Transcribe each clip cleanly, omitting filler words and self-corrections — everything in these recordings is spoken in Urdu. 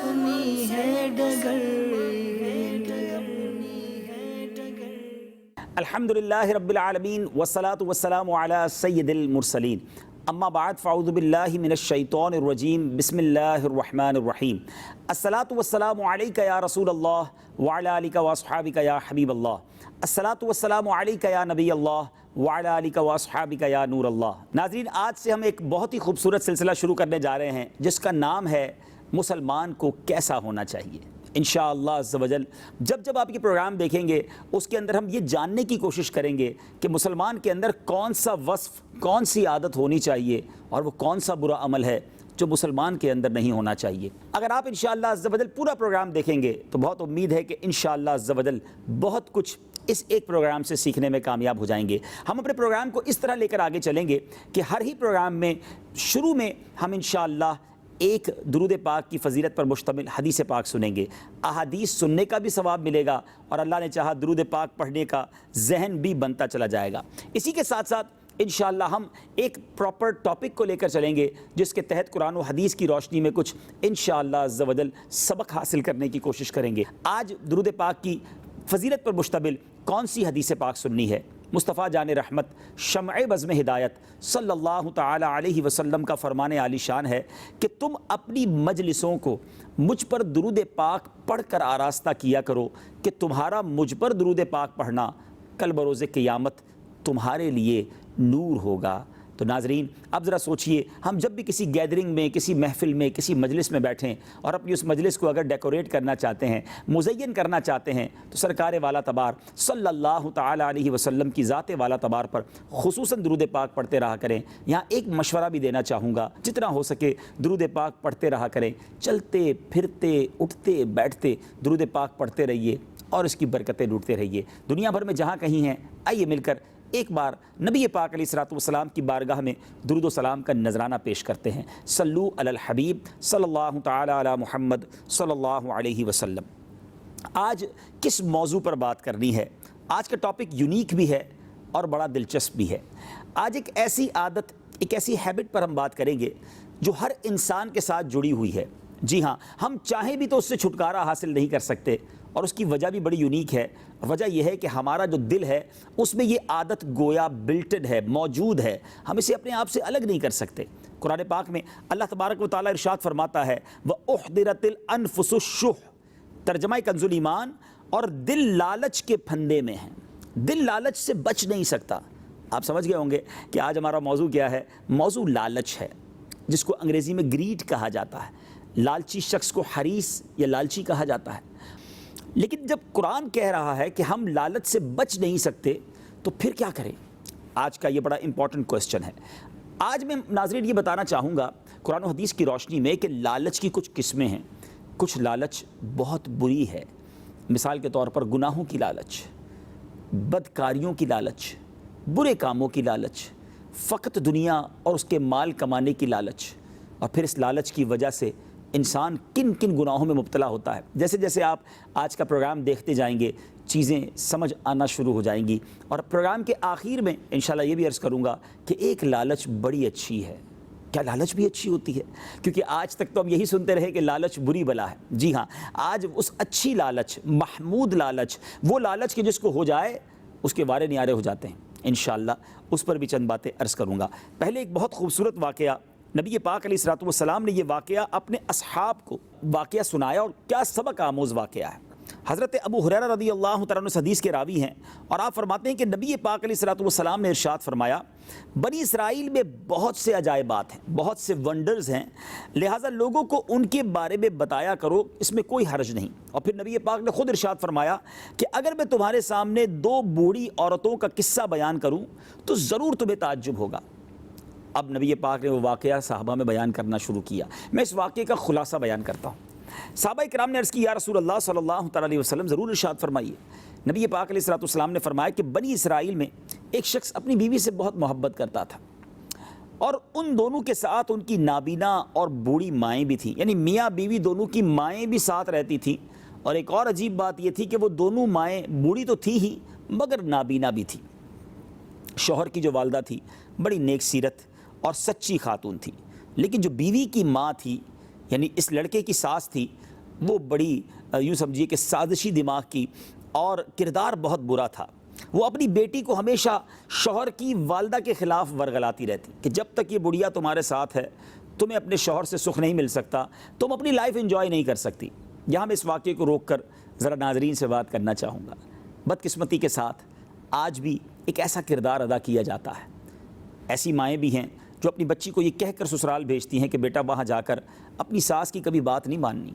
اپنی ہے ڈگر. الحمدللہ رب العالمین والصلاة والسلام علی سید المرسلین. اما بعد فاعوذ باللہ من الشیطان الرجیم. بسم اللہ الرحمن الرحیم. الصلاة والسلام علیک یا رسول اللہ وعلی آلک واصحابک یا حبیب اللہ. الصلاة والسلام علیک یا نبی اللہ وعلی آلک واصحابک یا نور اللہ. ناظرین، آج سے ہم ایک بہت ہی خوبصورت سلسلہ شروع کرنے جا رہے ہیں جس کا نام ہے مسلمان کو کیسا ہونا چاہیے. انشاءاللہ عز و جل جب آپ یہ پروگرام دیکھیں گے اس کے اندر ہم یہ جاننے کی کوشش کریں گے کہ مسلمان کے اندر کون سا وصف، کون سی عادت ہونی چاہیے اور وہ کون سا برا عمل ہے جو مسلمان کے اندر نہیں ہونا چاہیے. اگر آپ انشاءاللہ عز و جل پورا پروگرام دیکھیں گے تو بہت امید ہے کہ انشاءاللہ عز و جل بہت کچھ اس ایک پروگرام سے سیکھنے میں کامیاب ہو جائیں گے. ہم اپنے پروگرام کو اس طرح لے کر آگے چلیں گے کہ ہر ہی پروگرام میں شروع میں ہم انشاءاللہ ایک درود پاک کی فضیلت پر مشتمل حدیث پاک سنیں گے. احادیث سننے کا بھی ثواب ملے گا اور اللہ نے چاہا درود پاک پڑھنے کا ذہن بھی بنتا چلا جائے گا. اسی کے ساتھ ساتھ انشاءاللہ ہم ایک پراپر ٹاپک کو لے کر چلیں گے جس کے تحت قرآن و حدیث کی روشنی میں کچھ انشاءاللہ عز و جل سبق حاصل کرنے کی کوشش کریں گے. آج درود پاک کی فضیلت پر مشتمل کون سی حدیث پاک سننی ہے؟ مصطفیٰ جان رحمت شمع بزم ہدایت صلی اللہ تعالی علیہ وسلم کا فرمان عالی شان ہے کہ تم اپنی مجلسوں کو مجھ پر درود پاک پڑھ کر آراستہ کیا کرو کہ تمہارا مجھ پر درود پاک پڑھنا کل بروز قیامت تمہارے لیے نور ہوگا. تو ناظرین، اب ذرا سوچئے، ہم جب بھی کسی گیدرنگ میں، کسی محفل میں، کسی مجلس میں بیٹھیں اور اپنی اس مجلس کو اگر ڈیکوریٹ کرنا چاہتے ہیں، مزین کرنا چاہتے ہیں، تو سرکار والا تبار صلی اللہ تعالی علیہ وسلم کی ذات والا تبار پر خصوصاً درود پاک پڑھتے رہا کریں. یہاں ایک مشورہ بھی دینا چاہوں گا، جتنا ہو سکے درود پاک پڑھتے رہا کریں. چلتے پھرتے اٹھتے بیٹھتے درود پاک پڑھتے رہیے اور اس کی برکتیں لوٹتے رہیے. دنیا بھر میں جہاں کہیں ہیں، آئیے مل کر ایک بار نبی پاک علیہ الصلوۃ والسلام کی بارگاہ میں درود و سلام کا نذرانہ پیش کرتے ہیں. صلو علی الحبیب صلی اللہ تعالی علی محمد صلی اللہ علیہ وسلم. آج کس موضوع پر بات کرنی ہے؟ آج کا ٹاپک یونیک بھی ہے اور بڑا دلچسپ بھی ہے. آج ایک ایسی عادت، ایک ایسی ہیبٹ پر ہم بات کریں گے جو ہر انسان کے ساتھ جڑی ہوئی ہے. جی ہاں، ہم چاہیں بھی تو اس سے چھٹکارا حاصل نہیں کر سکتے اور اس کی وجہ بھی بڑی یونیک ہے. وجہ یہ ہے کہ ہمارا جو دل ہے اس میں یہ عادت گویا بلٹڈ ہے، موجود ہے. ہم اسے اپنے آپ سے الگ نہیں کر سکتے. قرآن پاک میں اللہ تبارک و تعالیٰ ارشاد فرماتا ہے وَأُحْضِرَتِ الْأَنفُسُ الشُّحَّ. ترجمہ کنز ایمان، اور دل لالچ کے پھندے میں ہیں. دل لالچ سے بچ نہیں سکتا. آپ سمجھ گئے ہوں گے کہ آج ہمارا موضوع کیا ہے. موضوع لالچ ہے، جس کو انگریزی میں گریڈ کہا جاتا ہے. لالچی شخص کو حریص یا لالچی کہا جاتا ہے. لیکن جب قرآن کہہ رہا ہے کہ ہم لالچ سے بچ نہیں سکتے تو پھر کیا کریں؟ آج کا یہ بڑا امپورٹنٹ کوسچن ہے. آج میں ناظرین یہ بتانا چاہوں گا قرآن و حدیث کی روشنی میں کہ لالچ کی کچھ قسمیں ہیں. کچھ لالچ بہت بری ہے. مثال کے طور پر گناہوں کی لالچ، بدکاریوں کی لالچ، برے کاموں کی لالچ، فقط دنیا اور اس کے مال کمانے کی لالچ. اور پھر اس لالچ کی وجہ سے انسان کن کن گناہوں میں مبتلا ہوتا ہے. جیسے جیسے آپ آج کا پروگرام دیکھتے جائیں گے چیزیں سمجھ آنا شروع ہو جائیں گی. اور پروگرام کے آخر میں انشاءاللہ یہ بھی عرض کروں گا کہ ایک لالچ بڑی اچھی ہے. کیا لالچ بھی اچھی ہوتی ہے؟ کیونکہ آج تک تو ہم یہی سنتے رہے کہ لالچ بری بلا ہے. جی ہاں، آج اس اچھی لالچ، محمود لالچ، وہ لالچ کہ جس کو ہو جائے اس کے وارے نیارے ہو جاتے ہیں، انشاءاللہ اس پر بھی چند باتیں عرض کروں گا. پہلے ایک بہت خوبصورت واقعہ، نبی پاک علیہ الصلوۃ والسلام نے یہ واقعہ اپنے اصحاب کو واقعہ سنایا اور کیا سبق آموز واقعہ ہے. حضرت ابو ہریرہ رضی اللہ تعالیٰ عنہ اس حدیث کے راوی ہیں اور آپ فرماتے ہیں کہ نبی پاک علیہ الصلوۃ والسلام نے ارشاد فرمایا بنی اسرائیل میں بہت سے عجائبات ہیں، بہت سے ونڈرز ہیں، لہٰذا لوگوں کو ان کے بارے میں بتایا کرو، اس میں کوئی حرج نہیں. اور پھر نبی پاک نے خود ارشاد فرمایا کہ اگر میں تمہارے سامنے دو بوڑھی عورتوں کا قصہ بیان کروں تو ضرور تمہیں تعجب ہوگا. اب نبی پاک نے وہ واقعہ صحابہ میں بیان کرنا شروع کیا. میں اس واقعے کا خلاصہ بیان کرتا ہوں. صحابہ کرام نے عرض کی یا رسول اللہ صلی اللہ تعالی علیہ وسلم ضرور ارشاد فرمائیے. نبی پاک علیہ الصلوۃ والسلام نے فرمایا کہ بنی اسرائیل میں ایک شخص اپنی بیوی سے بہت محبت کرتا تھا اور ان دونوں کے ساتھ ان کی نابینا اور بوڑھی مائیں بھی تھیں، یعنی میاں بیوی دونوں کی مائیں بھی ساتھ رہتی تھیں. اور ایک اور عجیب بات یہ تھی کہ وہ دونوں مائیں بوڑھی تو تھی ہی مگر نابینا بھی تھی. شوہر کی جو والدہ تھی بڑی نیک سیرت اور سچی خاتون تھی، لیکن جو بیوی کی ماں تھی یعنی اس لڑکے کی ساس تھی وہ بڑی یوں سمجھیے کہ سازشی دماغ کی، اور کردار بہت برا تھا۔ وہ اپنی بیٹی کو ہمیشہ شوہر کی والدہ کے خلاف ورغلاتی رہتی کہ جب تک یہ بڑھیا تمہارے ساتھ ہے تمہیں اپنے شوہر سے سکھ نہیں مل سکتا، تم اپنی لائف انجوائے نہیں کر سکتی۔ یہاں میں اس واقعے کو روک کر ذرا ناظرین سے بات کرنا چاہوں گا۔ بدقسمتی کے ساتھ آج بھی ایک ایسا کردار ادا کیا جاتا ہے، ایسی مائیں بھی ہیں جو اپنی بچی کو یہ کہہ کر سسرال بھیجتی ہیں کہ بیٹا وہاں جا کر اپنی ساس کی کبھی بات نہیں ماننی،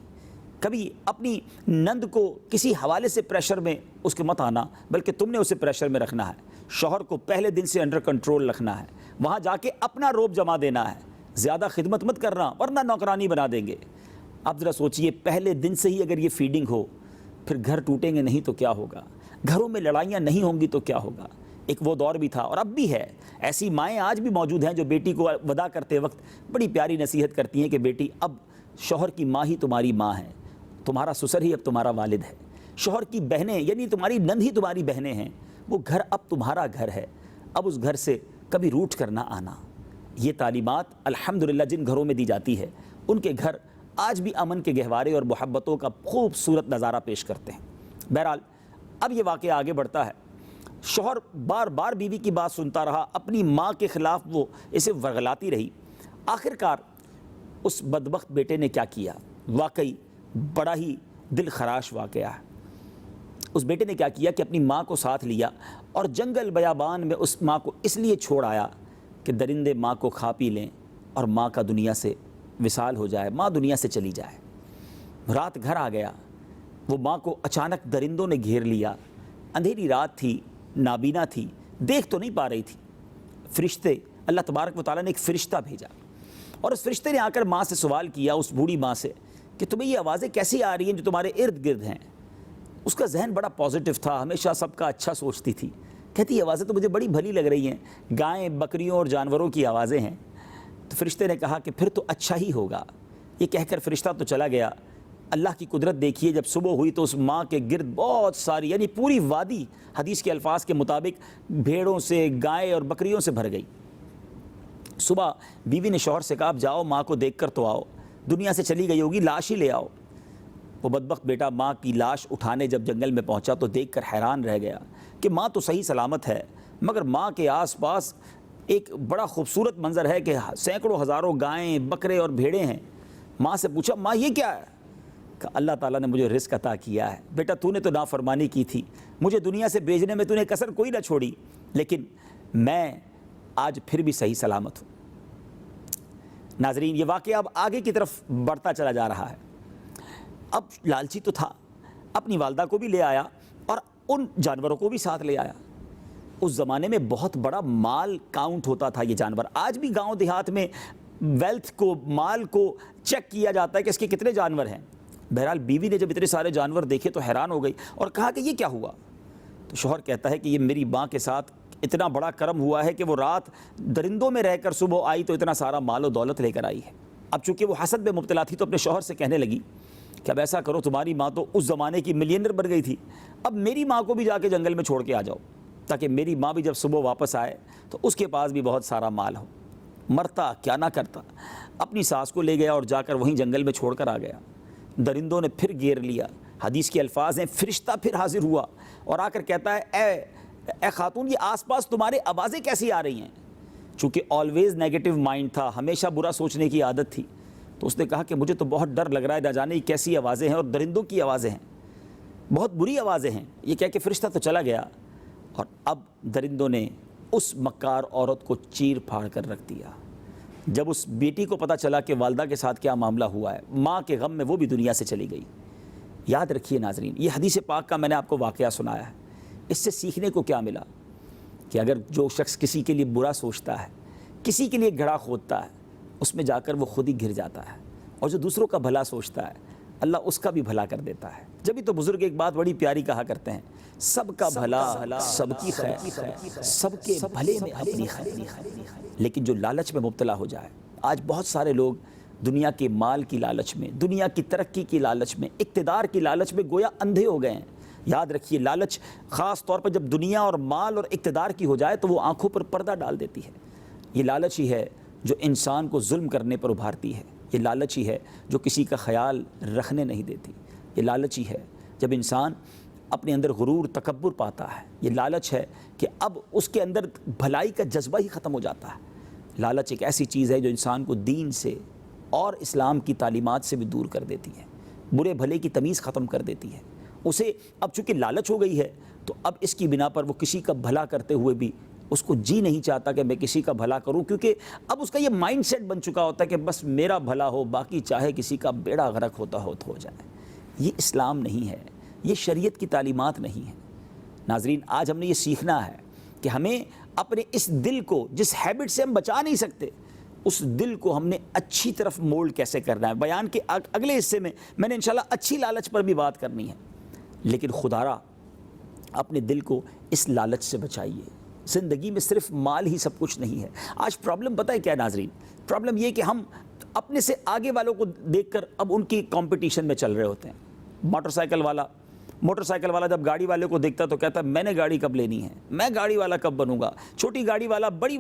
کبھی اپنی نند کو کسی حوالے سے پریشر میں اس کے مت آنا، بلکہ تم نے اسے پریشر میں رکھنا ہے، شوہر کو پہلے دن سے انڈر کنٹرول رکھنا ہے، وہاں جا کے اپنا روب جما دینا ہے، زیادہ خدمت مت کرنا ورنہ نوکرانی بنا دیں گے۔ اب ذرا سوچئے، پہلے دن سے ہی اگر یہ فیڈنگ ہو، پھر گھر ٹوٹیں گے نہیں تو کیا ہوگا، گھروں میں لڑائیاں نہیں ہوں گی تو کیا ہوگا۔ ایک وہ دور بھی تھا اور اب بھی ہے، ایسی مائیں آج بھی موجود ہیں جو بیٹی کو وداع کرتے وقت بڑی پیاری نصیحت کرتی ہیں کہ بیٹی اب شوہر کی ماں ہی تمہاری ماں ہے، تمہارا سسر ہی اب تمہارا والد ہے، شوہر کی بہنیں یعنی تمہاری نند ہی تمہاری بہنیں ہیں، وہ گھر اب تمہارا گھر ہے، اب اس گھر سے کبھی روٹ کر نہ آنا۔ یہ تعلیمات الحمدللہ جن گھروں میں دی جاتی ہے ان کے گھر آج بھی امن کے گہوارے اور محبتوں کا خوبصورت نظارہ پیش کرتے ہیں۔ بہرحال اب یہ واقعہ آگے بڑھتا ہے، شوہر بار بار بیوی کی بات سنتا رہا، اپنی ماں کے خلاف وہ اسے ورغلاتی رہی۔ آخر کار اس بدبخت بیٹے نے کیا کیا، واقعی بڑا ہی دل خراش واقعہ ہے۔ اس بیٹے نے کیا کیا کہ اپنی ماں کو ساتھ لیا اور جنگل بیابان میں اس ماں کو اس لیے چھوڑ آیا کہ درندے ماں کو کھا پی لیں اور ماں کا دنیا سے وصال ہو جائے، ماں دنیا سے چلی جائے۔ رات گھر آ گیا، وہ ماں کو اچانک درندوں نے گھیر لیا، اندھیری رات تھی، نابینا تھی، دیکھ تو نہیں پا رہی تھی۔ فرشتے، اللہ تبارک و تعالیٰ نے ایک فرشتہ بھیجا اور اس فرشتے نے آ کر ماں سے سوال کیا، اس بوڑھی ماں سے، کہ تمہیں یہ آوازیں کیسی آ رہی ہیں جو تمہارے ارد گرد ہیں؟ اس کا ذہن بڑا پازیٹیو تھا، ہمیشہ سب کا اچھا سوچتی تھی، کہتی یہ آوازیں تو مجھے بڑی بھلی لگ رہی ہیں، گائیں بکریوں اور جانوروں کی آوازیں ہیں۔ تو فرشتے نے کہا کہ پھر تو اچھا ہی ہوگا۔ یہ کہہ کر فرشتہ تو چلا گیا۔ اللہ کی قدرت دیکھیے، جب صبح ہوئی تو اس ماں کے گرد بہت ساری یعنی پوری وادی حدیث کے الفاظ کے مطابق بھیڑوں سے، گائے اور بکریوں سے بھر گئی۔ صبح بیوی نے شوہر سے کہا اب جاؤ ماں کو دیکھ کر تو آؤ، دنیا سے چلی گئی ہوگی، لاش ہی لے آؤ۔ وہ بدبخت بیٹا ماں کی لاش اٹھانے جب جنگل میں پہنچا تو دیکھ کر حیران رہ گیا کہ ماں تو صحیح سلامت ہے، مگر ماں کے آس پاس ایک بڑا خوبصورت منظر ہے کہ سینکڑوں ہزاروں گائیں، بکرے اور بھیڑیں ہیں۔ ماں سے پوچھا ماں یہ کیا ہے؟ کہ اللہ تعالیٰ نے مجھے رزق عطا کیا ہے، بیٹا تو نے تو نافرمانی کی تھی، مجھے دنیا سے بھیجنے میں تو نے کسر کوئی نہ چھوڑی، لیکن میں آج پھر بھی صحیح سلامت ہوں۔ ناظرین، یہ واقعہ اب آگے کی طرف بڑھتا چلا جا رہا ہے۔ اب لالچی تو تھا، اپنی والدہ کو بھی لے آیا اور ان جانوروں کو بھی ساتھ لے آیا۔ اس زمانے میں بہت بڑا مال کاؤنٹ ہوتا تھا یہ جانور۔ آج بھی گاؤں دیہات میں ویلتھ کو، مال کو چیک کیا جاتا ہے کہ اس کے کتنے جانور ہیں۔ بہرحال بیوی نے جب اتنے سارے جانور دیکھے تو حیران ہو گئی اور کہا کہ یہ کیا ہوا؟ تو شوہر کہتا ہے کہ یہ میری ماں کے ساتھ اتنا بڑا کرم ہوا ہے کہ وہ رات درندوں میں رہ کر صبح آئی تو اتنا سارا مال و دولت لے کر آئی ہے۔ اب چونکہ وہ حسد میں مبتلا تھی تو اپنے شوہر سے کہنے لگی کہ اب ایسا کرو، تمہاری ماں تو اس زمانے کی ملینئر بن گئی تھی، اب میری ماں کو بھی جا کے جنگل میں چھوڑ کے آ جاؤ تاکہ میری ماں بھی جب صبح واپس آئے تو اس کے پاس بھی بہت سارا مال ہو۔ مرتا کیا نہ کرتا، اپنی ساس کو لے گیا اور جا کر وہیں جنگل میں چھوڑ کر آ گیا۔ درندوں نے پھر گھیر لیا، حدیث کے الفاظ ہیں فرشتہ پھر حاضر ہوا اور آ کر کہتا ہے اے خاتون، یہ آس پاس تمہارے آوازیں کیسی آ رہی ہیں؟ چونکہ آلویز نیگیٹو مائنڈ تھا، ہمیشہ برا سوچنے کی عادت تھی، تو اس نے کہا کہ مجھے تو بہت ڈر لگ رہا ہے، نہ جانے کیسی آوازیں ہیں اور درندوں کی آوازیں ہیں، بہت بری آوازیں ہیں۔ یہ کہہ کے فرشتہ تو چلا گیا اور اب درندوں نے اس مکار عورت کو چیر پھاڑ کر رکھ دیا۔ جب اس بیٹی کو پتہ چلا کہ والدہ کے ساتھ کیا معاملہ ہوا ہے، ماں کے غم میں وہ بھی دنیا سے چلی گئی۔ یاد رکھیے ناظرین، یہ حدیث پاک کا میں نے آپ کو واقعہ سنایا ہے، اس سے سیکھنے کو کیا ملا کہ اگر جو شخص کسی کے لیے برا سوچتا ہے، کسی کے لیے گڑھا کھودتا ہے، اس میں جا کر وہ خود ہی گر جاتا ہے، اور جو دوسروں کا بھلا سوچتا ہے اللہ اس کا بھی بھلا کر دیتا ہے۔ جبھی تو بزرگ ایک بات بڑی پیاری کہا کرتے ہیں، سب کا بھلا سب کی خیر، سب کے بھلے میں اپنی خیر۔ لیکن جو لالچ میں مبتلا ہو جائے، آج بہت سارے لوگ دنیا کے مال کی لالچ میں، دنیا کی ترقی کی لالچ میں، اقتدار کی لالچ میں گویا اندھے ہو گئے ہیں۔ یاد رکھیے، لالچ خاص طور پر جب دنیا اور مال اور اقتدار کی ہو جائے تو وہ آنکھوں پر پردہ ڈال دیتی ہے۔ یہ لالچ ہی ہے جو انسان کو ظلم کرنے پر ابھارتی ہے، یہ لالچ ہی ہے جو کسی کا خیال رکھنے نہیں دیتی، یہ لالچ ہی ہے جب انسان اپنے اندر غرور تکبر پاتا ہے، یہ لالچ ہے کہ اب اس کے اندر بھلائی کا جذبہ ہی ختم ہو جاتا ہے۔ لالچ ایک ایسی چیز ہے جو انسان کو دین سے اور اسلام کی تعلیمات سے بھی دور کر دیتی ہے، برے بھلے کی تمیز ختم کر دیتی ہے۔ اسے اب چونکہ لالچ ہو گئی ہے تو اب اس کی بنا پر وہ کسی کا بھلا کرتے ہوئے بھی اس کو جی نہیں چاہتا کہ میں کسی کا بھلا کروں، کیونکہ اب اس کا یہ مائنڈ سیٹ بن چکا ہوتا ہے کہ بس میرا بھلا ہو، باقی چاہے کسی کا بیڑا غرق ہوتا ہو تو ہو جائے۔ یہ اسلام نہیں ہے، یہ شریعت کی تعلیمات نہیں ہے۔ ناظرین، آج ہم نے یہ سیکھنا ہے کہ ہمیں اپنے اس دل کو جس ہیبٹ سے ہم بچا نہیں سکتے، اس دل کو ہم نے اچھی طرف مولڈ کیسے کرنا ہے۔ بیان کے اگلے حصے میں نے انشاءاللہ اچھی لالچ پر بھی بات کرنی ہے، لیکن خدارا اپنے دل کو اس لالچ سے بچائیے۔ زندگی میں صرف مال ہی سب کچھ نہیں ہے۔ آج پرابلم پتہ ہے کیا ناظرین؟ پرابلم یہ کہ ہم اپنے سے آگے والوں کو دیکھ کر اب ان کی کمپٹیشن میں چل رہے ہوتے ہیں۔ موٹر سائیکل والا جب گاڑی والے کو دیکھتا تو کہتا ہے میں نے گاڑی کب لینی ہے، میں گاڑی والا کب بنوں گا۔ چھوٹی گاڑی والا بڑی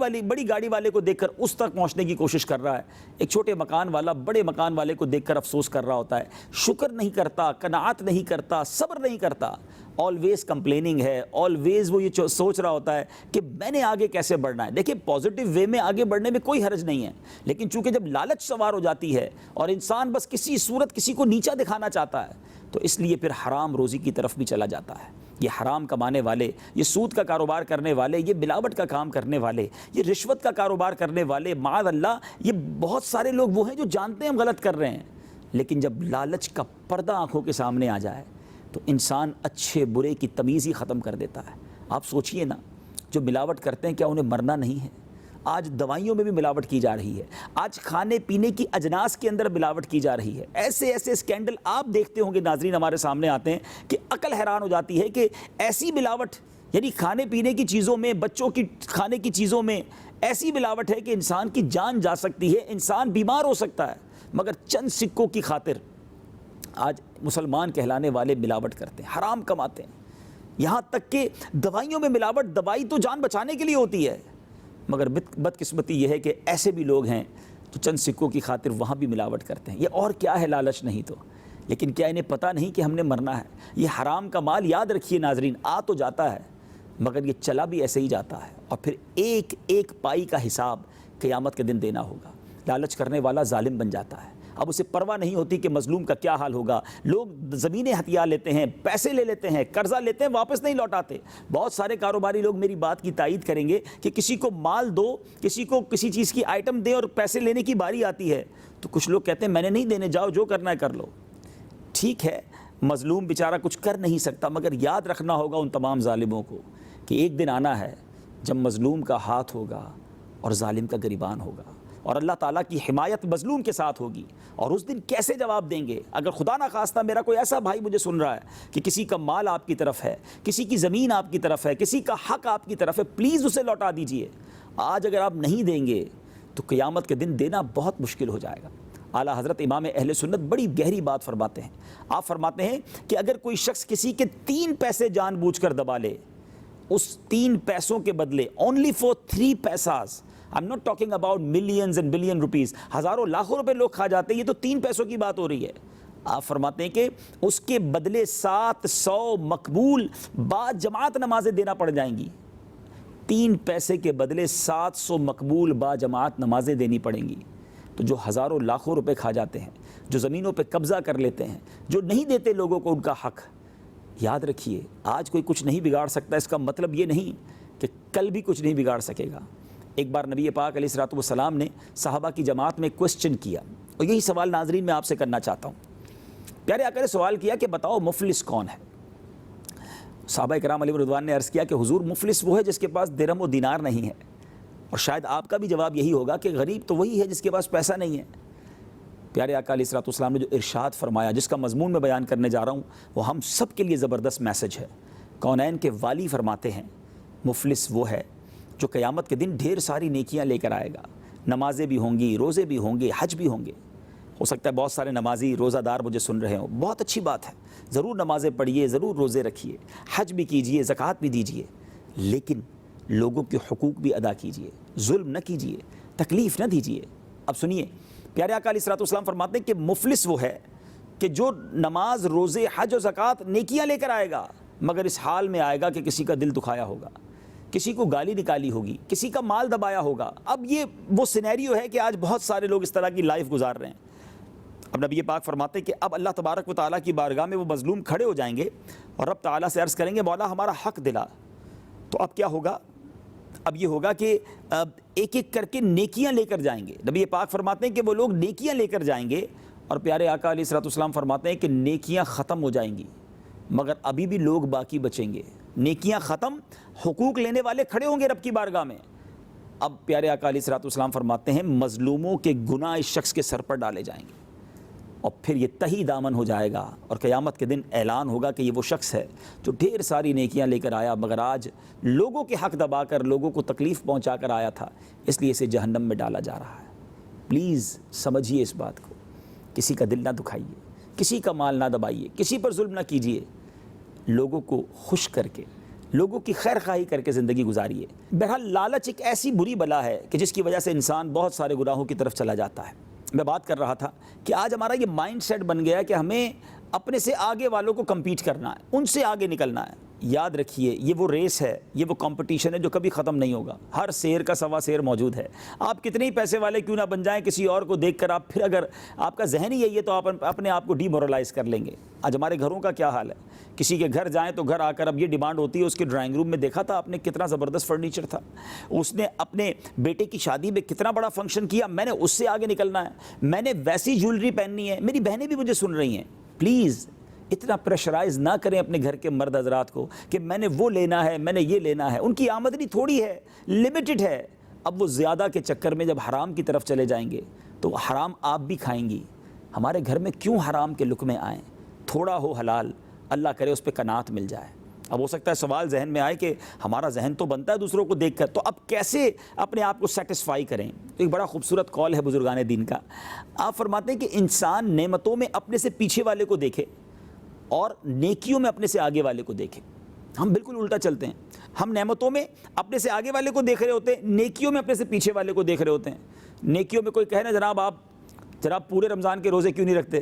گاڑی والے کو دیکھ کر اس تک پہنچنے کی کوشش کر رہا ہے۔ ایک چھوٹے مکان والا بڑے مکان والے کو دیکھ کر افسوس کر رہا ہوتا ہے، شکر نہیں کرتا، قناعت نہیں کرتا، صبر نہیں کرتا، آلویز کمپلیننگ ہے، آلویز وہ یہ سوچ رہا ہوتا ہے کہ میں نے آگے کیسے بڑھنا ہے۔ دیکھیں، پازیٹیو وے میں آگے بڑھنے میں کوئی حرج نہیں ہے، لیکن چونکہ جب لالچ سوار ہو جاتی ہے اور انسان بس کسی صورت کسی کو نیچا دکھانا چاہتا ہے تو اس لیے پھر حرام روزی کی طرف بھی چلا جاتا ہے۔ یہ حرام کمانے والے، یہ سود کا کاروبار کرنے والے، یہ ملاوٹ کا کام کرنے والے، یہ رشوت کا کاروبار کرنے والے، معاذ اللہ، یہ بہت سارے لوگ وہ ہیں جو جانتے ہیں ہم غلط کر رہے ہیں، لیکن جب لالچ کا پردہ آنکھوں کے سامنے آ جائے تو انسان اچھے برے کی تمیز ہی ختم کر دیتا ہے۔ آپ سوچئے نا، جو ملاوٹ کرتے ہیں کیا انہیں مرنا نہیں ہے؟ آج دوائیوں میں بھی ملاوٹ کی جا رہی ہے، آج کھانے پینے کی اجناس کے اندر ملاوٹ کی جا رہی ہے۔ ایسے اسکینڈل آپ دیکھتے ہوں گے ناظرین، ہمارے سامنے آتے ہیں کہ عقل حیران ہو جاتی ہے کہ ایسی ملاوٹ، یعنی کھانے پینے کی چیزوں میں، بچوں کی کھانے کی چیزوں میں ایسی ملاوٹ ہے کہ انسان کی جان جا سکتی ہے، انسان بیمار ہو سکتا ہے، مگر چند سکوں کی خاطر آج مسلمان کہلانے والے ملاوٹ کرتے ہیں، حرام کماتے ہیں۔ یہاں تک کہ دوائیوں میں ملاوٹ، دوائی تو جان بچانے کے لیے ہوتی ہے، مگر بدقسمتی یہ ہے کہ ایسے بھی لوگ ہیں جو چند سکوں کی خاطر وہاں بھی ملاوٹ کرتے ہیں۔ یہ اور کیا ہے لالچ نہیں تو؟ لیکن کیا انہیں پتہ نہیں کہ ہم نے مرنا ہے؟ یہ حرام کا مال یاد رکھیے ناظرین، آ تو جاتا ہے مگر یہ چلا بھی ایسے ہی جاتا ہے، اور پھر ایک ایک پائی کا حساب قیامت کے دن دینا ہوگا۔ لالچ کرنے والا ظالم بن جاتا ہے، اب اسے پرواہ نہیں ہوتی کہ مظلوم کا کیا حال ہوگا۔ لوگ زمینیں ہتھیار لیتے ہیں، پیسے لے لیتے ہیں، قرضہ لیتے ہیں، واپس نہیں لوٹاتے۔ بہت سارے کاروباری لوگ میری بات کی تائید کریں گے کہ کسی کو مال دو، کسی کو کسی چیز کی آئٹم دے اور پیسے لینے کی باری آتی ہے تو کچھ لوگ کہتے ہیں میں نے نہیں دینے، جاؤ جو کرنا ہے کر لو۔ ٹھیک ہے، مظلوم بیچارہ کچھ کر نہیں سکتا، مگر یاد رکھنا ہوگا ان تمام ظالموں کو کہ ایک دن آنا ہے جب مظلوم کا ہاتھ ہوگا اور ظالم کا گریبان ہوگا، اور اللہ تعالیٰ کی حمایت مظلوم کے ساتھ ہوگی، اور اس دن کیسے جواب دیں گے؟ اگر خدا نہ خواستہ میرا کوئی ایسا بھائی مجھے سن رہا ہے کہ کسی کا مال آپ کی طرف ہے، کسی کی زمین آپ کی طرف ہے، کسی کا حق آپ کی طرف ہے، پلیز اسے لوٹا دیجئے۔ آج اگر آپ نہیں دیں گے تو قیامت کے دن دینا بہت مشکل ہو جائے گا۔ اعلیٰ حضرت امام اہل سنت بڑی گہری بات فرماتے ہیں۔ آپ فرماتے ہیں کہ اگر کوئی شخص کسی کے 3 پیسے جان بوجھ کر دبا لے، اس 3 پیسوں کے بدلے only for 3 پیساز، I'm not talking about millions and billion rupees، ہزاروں لاکھوں روپے لوگ کھا جاتے ہیں، یہ تو 3 پیسوں کی بات ہو رہی ہے۔ آپ فرماتے ہیں کہ اس کے بدلے 700 مقبول با جماعت نمازیں دینا پڑ جائیں گی۔ 3 پیسے کے بدلے 700 مقبول با جماعت نمازیں دینی پڑیں گی۔ تو جو ہزاروں لاکھوں روپے کھا جاتے ہیں، جو زمینوں پہ قبضہ کر لیتے ہیں، جو نہیں دیتے لوگوں کو ان کا حق، یاد رکھیے آج کوئی کچھ نہیں بگاڑ سکتا، اس کا مطلب یہ نہیں کہ کل بھی کچھ نہیں بگاڑ سکے گا۔ ایک بار نبی پاک علیہ الصلوۃ والسلام نے صحابہ کی جماعت میں کوسچن کیا، اور یہی سوال ناظرین میں آپ سے کرنا چاہتا ہوں۔ پیارے آقا نے سوال کیا کہ بتاؤ مفلس کون ہے؟ صحابہ کرام علیہ رضوان نے عرض کیا کہ حضور مفلس وہ ہے جس کے پاس درہم و دینار نہیں ہے، اور شاید آپ کا بھی جواب یہی ہوگا کہ غریب تو وہی ہے جس کے پاس پیسہ نہیں ہے۔ پیارے آقا علیہ الصلوۃ والسلام نے جو ارشاد فرمایا، جس کا مضمون میں بیان کرنے جا رہا ہوں، وہ ہم سب کے لیے زبردست میسج ہے۔ کونین کے والی فرماتے ہیں مفلس وہ ہے جو قیامت کے دن ڈھیر ساری نیکیاں لے کر آئے گا، نمازیں بھی ہوں گی، روزے بھی ہوں گے، حج بھی ہوں گے۔ ہو سکتا ہے بہت سارے نمازی روزہ دار مجھے سن رہے ہوں، بہت اچھی بات ہے، ضرور نمازیں پڑھیے، ضرور روزے رکھیے، حج بھی کیجئے، زکوٰۃ بھی دیجئے، لیکن لوگوں کے حقوق بھی ادا کیجئے، ظلم نہ کیجئے، تکلیف نہ دیجئے۔ اب سنیے، پیارے آقا علیہ الصلوۃ والسلام فرماتے ہیں کہ مفلس وہ ہے کہ جو نماز، روزے، حج و زکوٰۃ نیکیاں لے کر آئے گا، مگر اس حال میں آئے گا کہ کسی کا دل دکھایا ہوگا، کسی کو گالی نکالی ہوگی، کسی کا مال دبایا ہوگا۔ اب یہ وہ سینیریو ہے کہ آج بہت سارے لوگ اس طرح کی لائف گزار رہے ہیں۔ اب نبی پاک فرماتے ہیں کہ اب اللہ تبارک و تعالیٰ کی بارگاہ میں وہ مظلوم کھڑے ہو جائیں گے اور رب تعالیٰ سے عرض کریں گے مولا ہمارا حق دلا۔ تو اب کیا ہوگا؟ اب یہ ہوگا کہ ایک ایک کر کے نیکیاں لے کر جائیں گے۔ نبی پاک فرماتے ہیں کہ وہ لوگ نیکیاں لے کر جائیں گے، اور پیارے آقا علیہ الصلوۃ والسلام فرماتے ہیں کہ نیکیاں ختم ہو جائیں گی، مگر ابھی بھی لوگ باقی بچیں گے۔ نیکیاں ختم، حقوق لینے والے کھڑے ہوں گے رب کی بارگاہ میں۔ اب پیارے آقا علیہ الصلوۃ والسلام فرماتے ہیں مظلوموں کے گناہ اس شخص کے سر پر ڈالے جائیں گے، اور پھر یہ تہی دامن ہو جائے گا، اور قیامت کے دن اعلان ہوگا کہ یہ وہ شخص ہے جو ڈھیر ساری نیکیاں لے کر آیا، مگر آج لوگوں کے حق دبا کر، لوگوں کو تکلیف پہنچا کر آیا تھا، اس لیے اسے جہنم میں ڈالا جا رہا ہے۔ پلیز سمجھیے اس بات کو، کسی کا دل نہ دکھائیے، کسی کا مال نہ دبائیے، کسی پر ظلم نہ کیجیے، لوگوں کو خوش کر کے، لوگوں کی خیر خواہی کر کے زندگی گزاریے۔ بہرحال لالچ ایک ایسی بری بلا ہے کہ جس کی وجہ سے انسان بہت سارے گناہوں کی طرف چلا جاتا ہے۔ میں بات کر رہا تھا کہ آج ہمارا یہ مائنڈ سیٹ بن گیا ہے کہ ہمیں اپنے سے آگے والوں کو کمپیٹ کرنا ہے، ان سے آگے نکلنا ہے۔ یاد رکھیے یہ وہ ریس ہے، یہ وہ کمپٹیشن ہے جو کبھی ختم نہیں ہوگا۔ ہر شیر کا سوا شیر موجود ہے۔ آپ کتنے ہی پیسے والے کیوں نہ بن جائیں، کسی اور کو دیکھ کر آپ پھر اگر آپ کا ذہن ہی یہی ہے تو آپ اپنے آپ کو ڈی مورلائز کر لیں گے۔ آج ہمارے گھروں کا کیا حال ہے، کسی کے گھر جائیں تو گھر آ کر اب یہ ڈیمانڈ ہوتی ہے، اس کے ڈرائنگ روم میں دیکھا تھا آپ نے کتنا زبردست فرنیچر تھا، اس نے اپنے بیٹے کی شادی میں کتنا بڑا فنکشن کیا، میں نے اس سے آگے نکلنا ہے، میں نے ویسی جیولری پہننی ہے۔ میری بہنیں بھی مجھے سن رہی ہیں، پلیز اتنا پریشرائز نہ کریں اپنے گھر کے مرد حضرات کو کہ میں نے وہ لینا ہے، میں نے یہ لینا ہے۔ ان کی آمدنی تھوڑی ہے، لمیٹڈ ہے۔ اب وہ زیادہ کے چکر میں جب حرام کی طرف چلے جائیں گے تو حرام آپ بھی کھائیں گی۔ ہمارے گھر میں کیوں حرام کے لقمے آئیں؟ تھوڑا ہو حلال، اللہ کرے اس پہ قناعت مل جائے۔ اب ہو سکتا ہے سوال ذہن میں آئے کہ ہمارا ذہن تو بنتا ہے دوسروں کو دیکھ کر، تو اب کیسے اپنے آپ کو سیٹسفائی کریں؟ ایک بڑا خوبصورت قول ہے بزرگان دین کا۔ آپ فرماتے ہیں کہ انسان نعمتوں میں اپنے سے پیچھے والے کو دیکھے اور نیکیوں میں اپنے سے آگے والے کو دیکھے۔ ہم بالکل الٹا چلتے ہیں، ہم نعمتوں میں اپنے سے آگے والے کو دیکھ رہے ہوتے ہیں، نیکیوں میں اپنے سے پیچھے والے کو دیکھ رہے ہوتے ہیں۔ نیکیوں میں کوئی کہے نا جناب پورے رمضان کے روزے کیوں نہیں رکھتے؟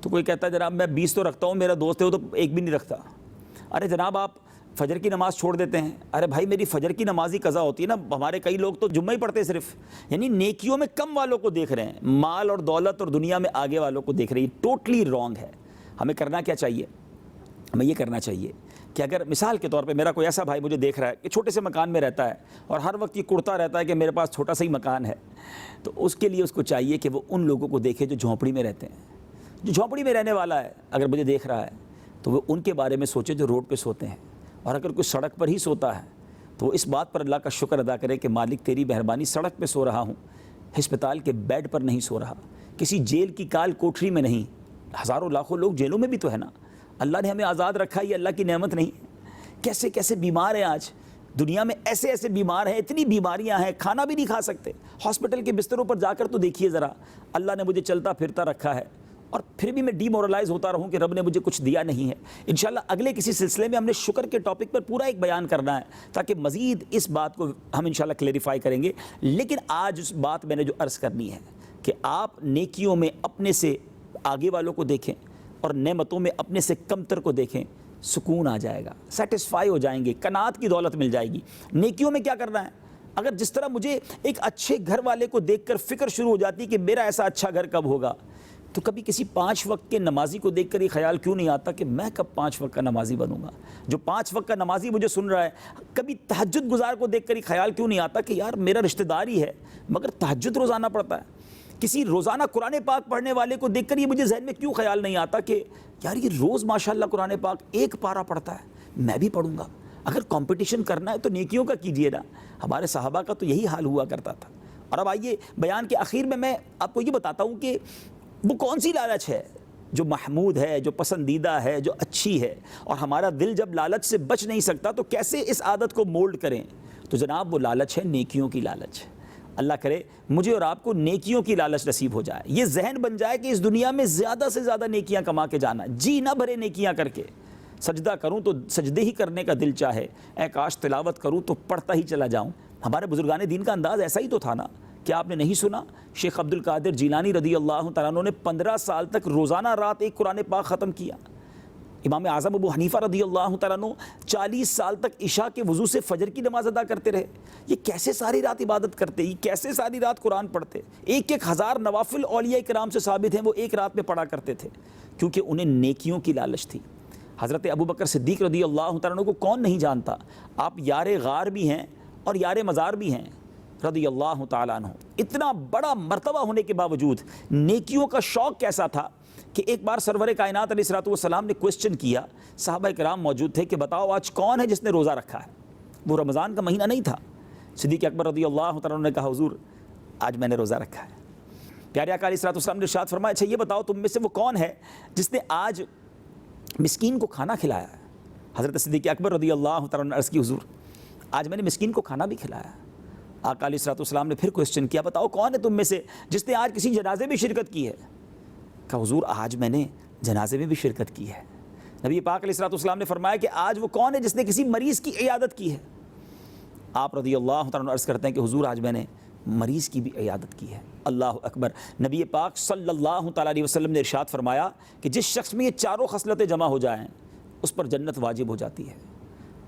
تو کوئی کہتا ہے جناب میں 20 تو رکھتا ہوں، میرا دوست ہے وہ تو ایک بھی نہیں رکھتا۔ ارے جناب آپ فجر کی نماز چھوڑ دیتے ہیں۔ ارے بھائی میری فجر کی نماز ہی قضا ہوتی ہے نا، ہمارے کئی لوگ تو جمعہ ہی پڑھتے صرف۔ یعنی نیکیوں میں کم والوں کو دیکھ رہے ہیں، مال اور دولت اور دنیا میں آگے والوں کو دیکھ رہے ہیں۔ یہ ٹوٹلی رانگ ہے۔ ہمیں کرنا کیا چاہیے؟ ہمیں یہ کرنا چاہیے کہ اگر مثال کے طور پہ میرا کوئی ایسا بھائی مجھے دیکھ رہا ہے کہ چھوٹے سے مکان میں رہتا ہے اور ہر وقت یہ کرتا رہتا ہے کہ میرے پاس چھوٹا سا ہی مکان ہے، تو اس کے لیے اس کو چاہیے کہ وہ ان لوگوں کو دیکھے جو جھونپڑی میں رہتے ہیں۔ جو جھونپڑی میں رہنے والا ہے اگر مجھے دیکھ رہا ہے تو وہ ان کے بارے میں سوچے جو روڈ پہ سوتے ہیں، اور اگر کوئی سڑک پر ہی سوتا ہے تو وہ اس بات پر اللہ کا شکر ادا کرے کہ مالک تیری مہربانی، سڑک پہ سو رہا ہوں، ہسپتال کے بیڈ پر نہیں سو رہا، کسی جیل کی کال کوٹری میں نہیں۔ ہزاروں لاکھوں لوگ جیلوں میں بھی تو ہے نا، اللہ نے ہمیں آزاد رکھا، یہ اللہ کی نعمت نہیں؟ کیسے کیسے بیمار ہیں آج دنیا میں، ایسے ایسے بیمار ہیں، اتنی بیماریاں ہیں، کھانا بھی نہیں کھا سکتے۔ ہاسپٹل کے بستروں پر جا کر تو دیکھیے ذرا، اللہ نے مجھے چلتا پھرتا رکھا ہے اور پھر بھی میں ڈی مورلائز ہوتا رہوں کہ رب نے مجھے کچھ دیا نہیں ہے۔ انشاءاللہ اگلے کسی سلسلے میں ہم نے شکر کے ٹاپک پر پورا ایک بیان کرنا ہے تاکہ مزید اس بات کو ہم انشاءاللہ کلیریفائی کریں گے۔ لیکن آج اس بات میں نے جو عرض کرنی ہے کہ آپ نیکیوں میں اپنے سے آگے والوں کو دیکھیں اور نعمتوں میں اپنے سے کمتر کو دیکھیں، سکون آ جائے گا، سیٹسفائی ہو جائیں گے، قناعت کی دولت مل جائے گی۔ نیکیوں میں کیا کرنا ہے؟ اگر جس طرح مجھے ایک اچھے گھر والے کو دیکھ کر فکر شروع ہو جاتی کہ میرا ایسا اچھا گھر کب ہوگا، تو کبھی کسی 5 وقت کے نمازی کو دیکھ کر یہ خیال کیوں نہیں آتا کہ میں کب 5 وقت کا نمازی بنوں گا؟ جو 5 وقت کا نمازی مجھے سن رہا ہے، کبھی تہجد گزار کو دیکھ کر یہ خیال کیوں نہیں آتا کہ یار میرا رشتہ دار ہی ہے مگر تہجد روزانہ پڑھتا ہے؟ کسی روزانہ قرآن پاک پڑھنے والے کو دیکھ کر یہ مجھے ذہن میں کیوں خیال نہیں آتا کہ یار یہ روز ماشاءاللہ قرآن پاک 1 پارہ پڑھتا ہے، میں بھی پڑھوں گا؟ اگر کمپٹیشن کرنا ہے تو نیکیوں کا کیجیے نا۔ ہمارے صحابہ کا تو یہی حال ہوا کرتا تھا۔ اور اب آئیے بیان کے آخر میں آپ کو یہ بتاتا ہوں کہ وہ کون سی لالچ ہے جو محمود ہے، جو پسندیدہ ہے، جو اچھی ہے، اور ہمارا دل جب لالچ سے بچ نہیں سکتا تو کیسے اس عادت کو مولڈ کریں؟ تو جناب وہ لالچ ہے نیکیوں کی لالچ۔ اللہ کرے مجھے اور آپ کو نیکیوں کی لالچ نصیب ہو جائے، یہ ذہن بن جائے کہ اس دنیا میں زیادہ سے زیادہ نیکیاں کما کے جانا، جی نہ بھرے نیکیاں کر کے۔ سجدہ کروں تو سجدے ہی کرنے کا دل چاہے، اے کاش تلاوت کروں تو پڑھتا ہی چلا جاؤں۔ ہمارے بزرگان دین کا انداز ایسا ہی تو تھا نا کیا آپ نے نہیں سنا شیخ عبد القادر جیلانی رضی اللہ تعالیٰ عنہ نے 15 سال تک روزانہ رات ایک قرآن پاک ختم کیا. امام اعظم ابو حنیفہ رضی اللہ تعالیٰ عنہ 40 سال تک عشاء کے وضو سے فجر کی نماز ادا کرتے رہے. یہ کیسے ساری رات عبادت کرتے, یہ کیسے ساری رات قرآن پڑھتے؟ 1,000 نوافل اولیاء کرام سے ثابت ہیں وہ ایک رات میں پڑھا کرتے تھے, کیونکہ انہیں نیکیوں کی لالچ تھی. حضرت ابوبکر صدیق رضی اللہ تعالیٰ عنہ کو کون نہیں جانتا؟ آپ یار غار بھی ہیں اور یار مزار بھی ہیں رضی اللہ تعالیٰ عنہ. اتنا بڑا مرتبہ ہونے کے باوجود نیکیوں کا شوق کیسا تھا کہ ایک بار سرور کائنات علیہ الصلوۃ والسلام نے کوسچن کیا, صحابہ کرام موجود تھے, کہ بتاؤ آج کون ہے جس نے روزہ رکھا ہے؟ وہ رمضان کا مہینہ نہیں تھا. صدیق اکبر رضی اللہ تعالیٰ عنہ نے کہا حضور آج میں نے روزہ رکھا ہے. پیارے آقا علیہ الصلوۃ والسلام نے ارشاد فرمایا اچھا یہ بتاؤ تم میں سے وہ کون ہے جس نے آج مسکین کو کھانا کھلایا ہے؟ حضرت صدیق اکبر رضی اللہ تعالیٰ عنہ نے عرض کی حضور آج میں نے مسکین کو کھانا بھی کھلایا. آقا علیہ الصلوۃ والسلام نے پھر کوسچن کیا, بتاؤ کون ہے تم میں سے جس نے آج کسی جنازے میں شرکت کی ہے؟ کہا حضور آج میں نے جنازے میں بھی شرکت کی ہے. نبی پاک علیہ الصلوۃ والسلام نے فرمایا کہ آج وہ کون ہے جس نے کسی مریض کی عیادت کی ہے؟ آپ رضی اللہ تعالیٰ عنہ عرض کرتے ہیں کہ حضور آج میں نے مریض کی بھی عیادت کی ہے. اللہ اکبر. نبی پاک صلی اللہ تعالیٰ علیہ وسلم نے ارشاد فرمایا کہ جس شخص میں یہ چاروں خصلتیں جمع ہو جائیں اس پر جنت واجب ہو جاتی ہے.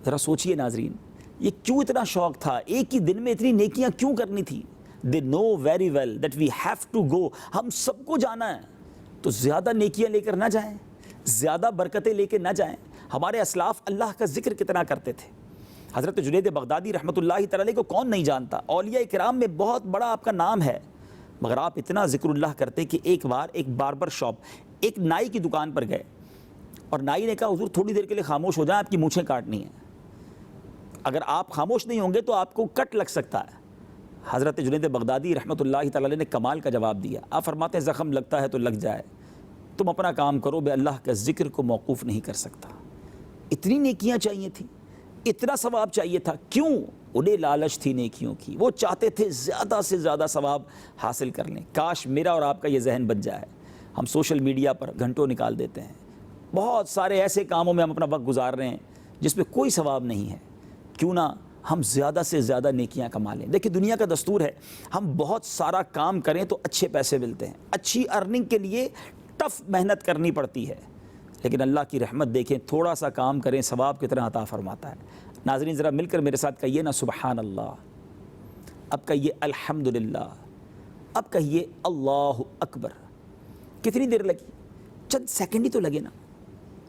ذرا سوچئے ناظرین, یہ کیوں اتنا شوق تھا, ایک ہی دن میں اتنی نیکیاں کیوں کرنی تھی؟ they know very well that we have to go. ہم سب کو جانا ہے تو زیادہ نیکیاں لے کر نہ جائیں, زیادہ برکتیں لے کے نہ جائیں. ہمارے اسلاف اللہ کا ذکر کتنا کرتے تھے. حضرت جنید بغدادی رحمۃ اللہ تعالی علیہ کو کون نہیں جانتا؟ اولیاء کرام میں بہت بڑا آپ کا نام ہے, مگر آپ اتنا ذکر اللہ کرتے کہ ایک بار ایک باربر شاپ, ایک نائی کی دکان پر گئے اور نائی نے کہا حضور تھوڑی دیر کے لیے خاموش ہو جائیں, آپ کی مونچھیں کاٹنی ہیں. اگر آپ خاموش نہیں ہوں گے تو آپ کو کٹ لگ سکتا ہے. حضرت جنید بغدادی رحمۃ اللہ تعالی علیہ نے کمال کا جواب دیا. آپ فرماتے ہیں زخم لگتا ہے تو لگ جائے, تم اپنا کام کرو, بے اللہ کا ذکر کو موقوف نہیں کر سکتا. اتنی نیکیاں چاہیے تھیں, اتنا ثواب چاہیے تھا. کیوں؟ انہیں لالچ تھی نیکیوں کی, وہ چاہتے تھے زیادہ سے زیادہ ثواب حاصل کر لیں. کاش میرا اور آپ کا یہ ذہن بن جائے. ہم سوشل میڈیا پر گھنٹوں نکال دیتے ہیں, بہت سارے ایسے کاموں میں ہم اپنا وقت گزار رہے ہیں جس میں کوئی ثواب نہیں ہے. کیوں نہ ہم زیادہ سے زیادہ نیکیاں کما لیں. دیکھیں دنیا کا دستور ہے ہم بہت سارا کام کریں تو اچھے پیسے ملتے ہیں, اچھی ارننگ کے لیے ٹف محنت کرنی پڑتی ہے, لیکن اللہ کی رحمت دیکھیں تھوڑا سا کام کریں ثواب کتنا عطا فرماتا ہے. ناظرین ذرا مل کر میرے ساتھ کہیے نا سبحان اللہ, اب کہیے الحمدللہ, اب کہیے اللہ اکبر. کتنی دیر لگی؟ چند سیکنڈ ہی تو لگے نا.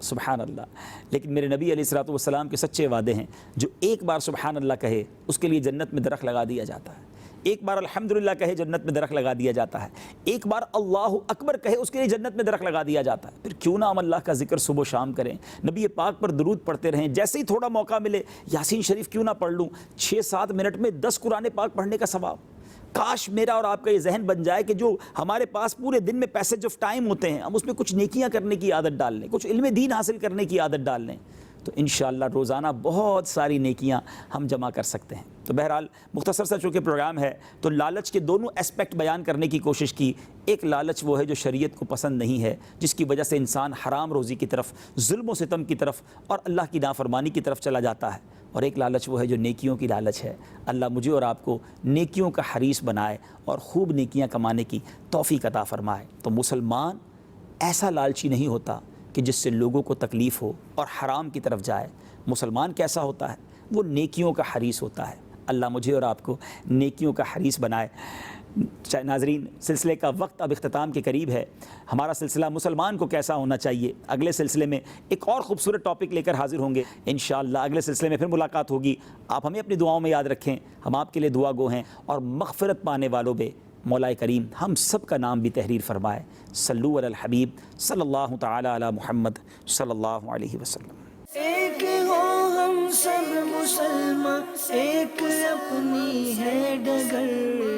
سبحان اللہ. لیکن میرے نبی علیہ الصلوۃ والسلام کے سچے وعدے ہیں, جو ایک بار سبحان اللہ کہے اس کے لیے جنت میں درخت لگا دیا جاتا ہے. ایک بار الحمدللہ کہے جنت میں درخت لگا دیا جاتا ہے. ایک بار اللہ اکبر کہے اس کے لیے جنت میں درخت لگا دیا جاتا ہے. پھر کیوں نہ ہم اللہ کا ذکر صبح و شام کریں, نبی پاک پر درود پڑھتے رہیں. جیسے ہی تھوڑا موقع ملے یاسین شریف کیوں نہ پڑھ لوں, 6-7 منٹ میں 10 قرآن پاک پڑھنے کا ثواب. کاش میرا اور آپ کا یہ ذہن بن جائے کہ جو ہمارے پاس پورے دن میں پیسج آف ٹائم ہوتے ہیں ہم اس میں کچھ نیکیاں کرنے کی عادت ڈال لیں, کچھ علم دین حاصل کرنے کی عادت ڈال لیں, تو انشاءاللہ روزانہ بہت ساری نیکیاں ہم جمع کر سکتے ہیں. تو بہرحال مختصر سا چونکہ پروگرام ہے تو لالچ کے دونوں اسپیکٹ بیان کرنے کی کوشش کی. ایک لالچ وہ ہے جو شریعت کو پسند نہیں ہے, جس کی وجہ سے انسان حرام روزی کی طرف, ظلم و ستم کی طرف اور اللہ کی نافرمانی کی طرف چلا جاتا ہے. اور ایک لالچ وہ ہے جو نیکیوں کی لالچ ہے. اللہ مجھے اور آپ کو نیکیوں کا حریص بنائے اور خوب نیکیاں کمانے کی توفیق عطا فرمائے. تو مسلمان ایسا لالچی نہیں ہوتا کہ جس سے لوگوں کو تکلیف ہو اور حرام کی طرف جائے. مسلمان کیسا ہوتا ہے؟ وہ نیکیوں کا حریص ہوتا ہے. اللہ مجھے اور آپ کو نیکیوں کا حریص بنائے. ناظرین سلسلے کا وقت اب اختتام کے قریب ہے. ہمارا سلسلہ مسلمان کو کیسا ہونا چاہیے, اگلے سلسلے میں ایک اور خوبصورت ٹاپک لے کر حاضر ہوں گے انشاءاللہ. اگلے سلسلے میں پھر ملاقات ہوگی. آپ ہمیں اپنی دعاؤں میں یاد رکھیں, ہم آپ کے لیے دعا گو ہیں, اور مغفرت پانے والوں میں مولا کریم ہم سب کا نام بھی تحریر فرمائے. صلو علی الحبیب صلی اللہ تعالی علی محمد صلی اللہ علیہ وسلم. ایک ہو ہم سب مسلمان, ایک اپنی ہے ڈگر.